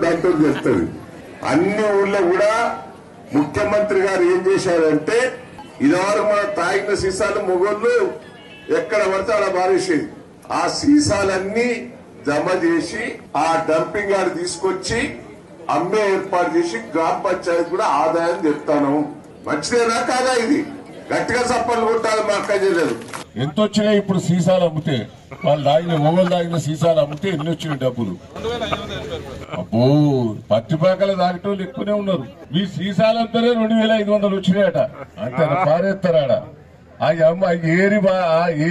దాంతో చేస్తుంది. అన్ని ఊళ్ళో కూడా ముఖ్యమంత్రి గారు ఏం చేశారంటే ఇదివరకు మన తాగిన సీసాలు మొగోళ్ళు ఎక్కడ పడితే అలా బారేసేది. ఆ సీసాలన్నీ జమ చేసి ఆ డంపింగ్ యార్డ్ తీసుకొచ్చి అమ్మే ఏర్పాటు చేసి గ్రామ పంచాయతీ కూడా ఆదాయం చెప్తాను. మంచిదేనా కాదా? ఇది గట్టిగా చప్పట్లు కొట్టాలి. మా అక్క చేయలేదు. ఎంత వచ్చినాయి ఇప్పుడు సీసాలు అమ్మితే? వాళ్ళు తాగిన మొగలు తాగిన సీసాలు అమ్మితే ఎన్ని వచ్చినాయి డబ్బులు? అబ్బో, పత్తిపాకలు తాగేటోళ్ళు ఎక్కువనే ఉన్నారు. మీ సీసాలంతనే 2500 వచ్చినాయట. అంతే పారేస్తారాడ. ఆ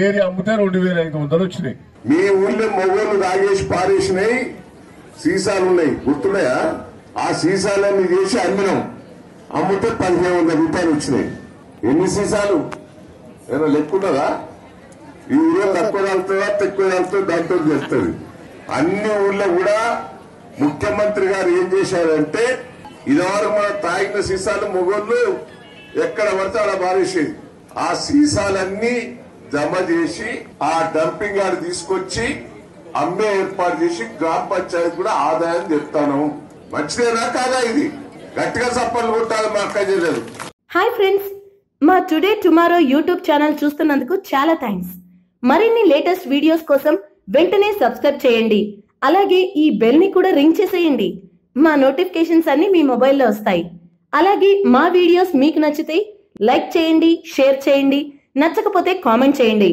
ఏరి అమ్మితే 2500 వచ్చినాయి. మీ ఊళ్ళో మొగోళ్ళు తాగేసి పారేసినాయి సీసాలు ఉన్నాయి, గుర్తున్నాయా? ఆ సీసాలన్నీ చేసి అమ్మినాం. అమ్మితే 1500 రూపాయలు వచ్చినాయి. ఎన్ని సీసాలు ఏమైనా లెక్కున్నదా? ఈ ఊళ్ళో తక్కువ తాగుతుందా ఎక్కువ తాగుతుందో దాంతో చేస్తుంది. అన్ని ఊళ్ళో కూడా ముఖ్యమంత్రి గారు ఏం చేశారంటే ఇదివరకు మన తాగిన సీసాలు మొగోళ్ళు ఎక్కడ పడితే అలా బారేసేది. ఆ సీసాలన్నీ జమ చేసి ఆ డంపింగ్ యార్డ్ తీసుకొచ్చి అమ్మే ఏర్పాటు చేసి గ్రామ పంచాయతీ కూడా ఆదాయం చెప్తాను. మంచిదేనా కాదా? ఇది గట్టిగా చప్పట్లు కొట్టాలి. మా అక్క చేయలేదు. హాయ్ ఫ్రెండ్స్, మా టుడే టుమారో యూట్యూబ్ ఛానల్ చూస్తున్నందుకు చాలా థ్యాంక్స్. మరిన్ని లేటెస్ట్ వీడియోస్ కోసం వెంటనే సబ్స్క్రైబ్ చేయండి. అలాగే ఈ బెల్ ని కూడా రింగ్ చేసేయండి. మా నోటిఫికేషన్స్ అన్ని మీ మొబైల్లో వస్తాయి. అలాగే మా వీడియోస్ మీకు నచ్చితే లైక్ చేయండి, షేర్ చేయండి, నచ్చకపోతే కామెంట్ చేయండి.